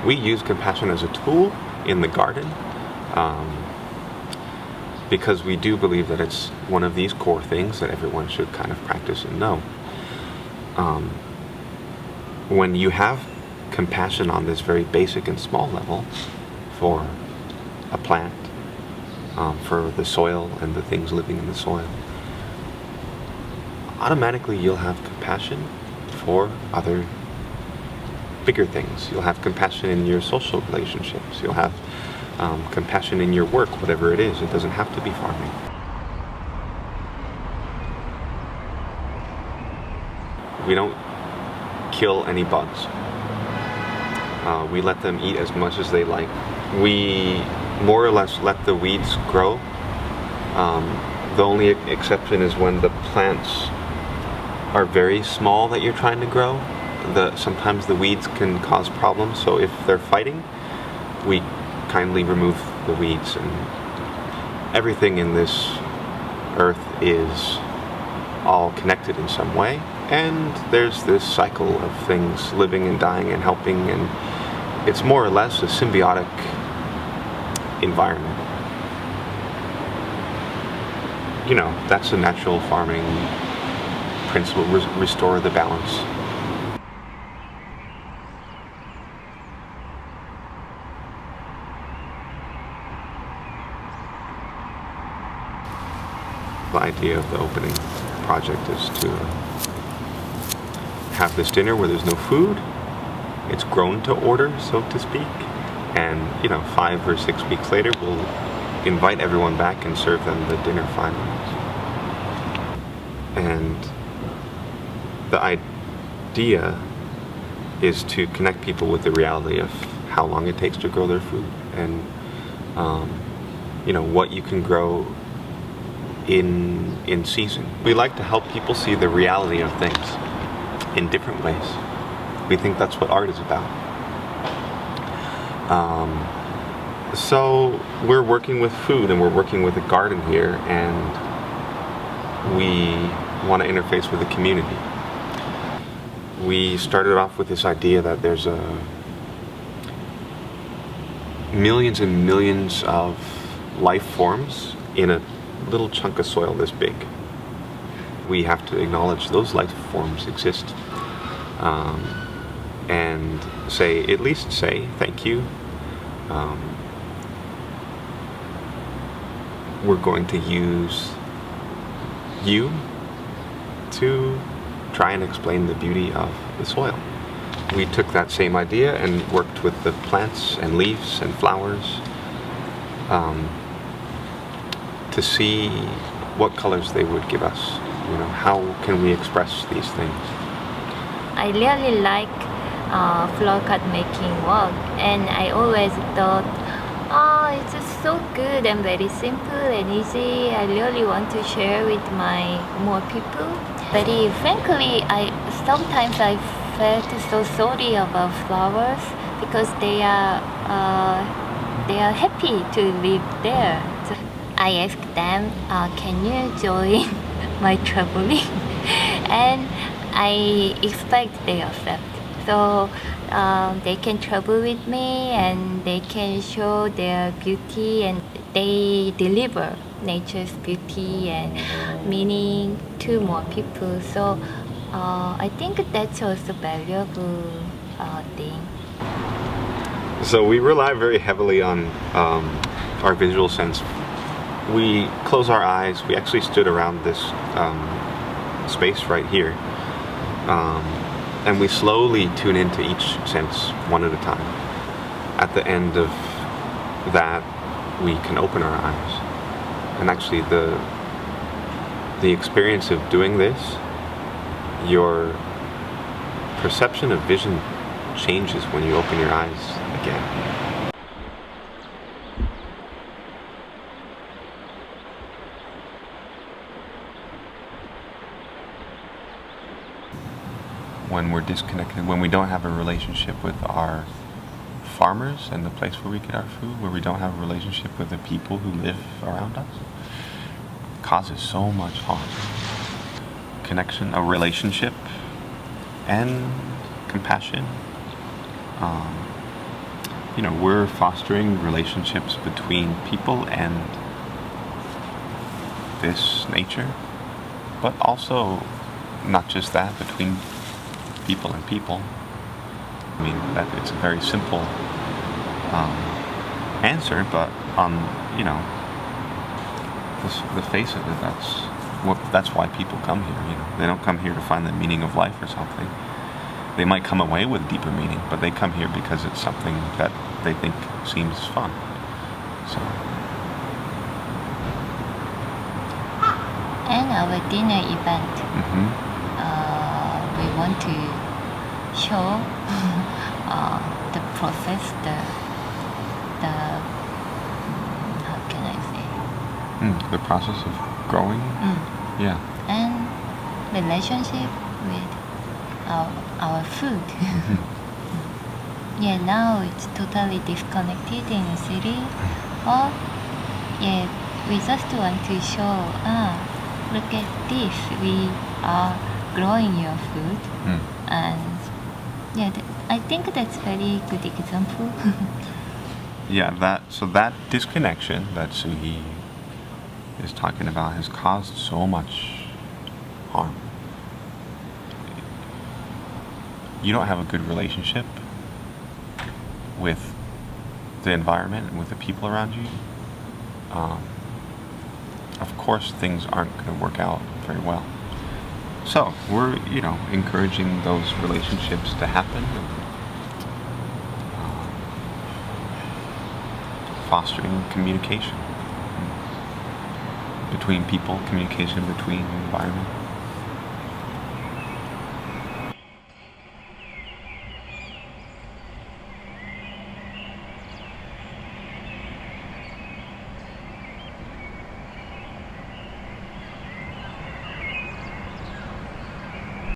We use compassion as a tool in the garden because we do believe that it's one of these core things that everyone should kind of practice and know. When you have compassion on this very basic and small level for a plant, for the soil and the things living in the soil, automatically you'll have compassion for other bigger things. You'll have compassion in your social relationships. You'll have compassion in your work, whatever it is. It doesn't have to be farming. We don't kill any bugs. We let them eat as much as they like. We more or less let the weeds grow. The only exception is when the plants are very small that you're trying to grow. Sometimes the weeds can cause problems, so if they're fighting, we kindly remove the weeds. And everything in this earth is all connected in some way, and there's this cycle of things living and dying and helping, and it's more or less a symbiotic environment. You know, that's a natural farming principle, restore the balance. The idea of the opening project is to have this dinner where there's no food. It's grown to order, so to speak, and 5 or 6 weeks later we'll invite everyone back and serve them the dinner finally. And the idea is to connect people with the reality of how long it takes to grow their food, and what you can grow in season. We like to help people see the reality of things in different ways. We think that's what art is about. So we're working with food, and we're working with a garden here, and we want to interface with the community. We started off with this idea that there's millions and millions of life forms in a little chunk of soil this big. We have to acknowledge those life forms exist, and at least say thank you. We're going to use you to try and explain the beauty of the soil. We took that same idea and worked with the plants and leaves and flowers to see what colors they would give us. How can we express these things? I really like flower cut making work, and I always thought, it's just so good and very simple and easy. I really want to share with more people. Very frankly, sometimes I felt so sorry about flowers because they are happy to live there. So I asked them, can you join my traveling? And I expect they accept. So they can travel with me, and they can show their beauty, and they deliver nature's beauty and meaning to more people. So I think that's also valuable thing. So we rely very heavily on our visual sense. We close our eyes. We actually stood around this space right here, and we slowly tune into each sense one at a time. At the end of that, we can open our eyes. And actually the experience of doing this, your perception of vision changes when you open your eyes again. When we're disconnected, when we don't have a relationship with our farmers and the place where we get our food, where we don't have a relationship with the people who live around us, it causes so much harm. Connection, a relationship, and compassion we're fostering relationships between people and this nature, but also not just that, between people and people. I mean, that it's a very simple answer, but on the face of it, that's why people come here. They don't come here to find the meaning of life or something. They might come away with deeper meaning, but they come here because it's something that they think seems fun. So. And our dinner event, we want to show the process, the how can I say? The process of growing. Yeah. And relationship with our food. Yeah, now it's totally disconnected in the city. Or yeah, we just want to show, look at this, we are growing your food. And yeah, I think that's very good example. Yeah, that disconnection that Suhee is talking about has caused so much harm. You don't have a good relationship with the environment and with the people around you. Of course, things aren't going to work out very well. So we're, encouraging those relationships to happen, fostering communication between people, communication between the environment.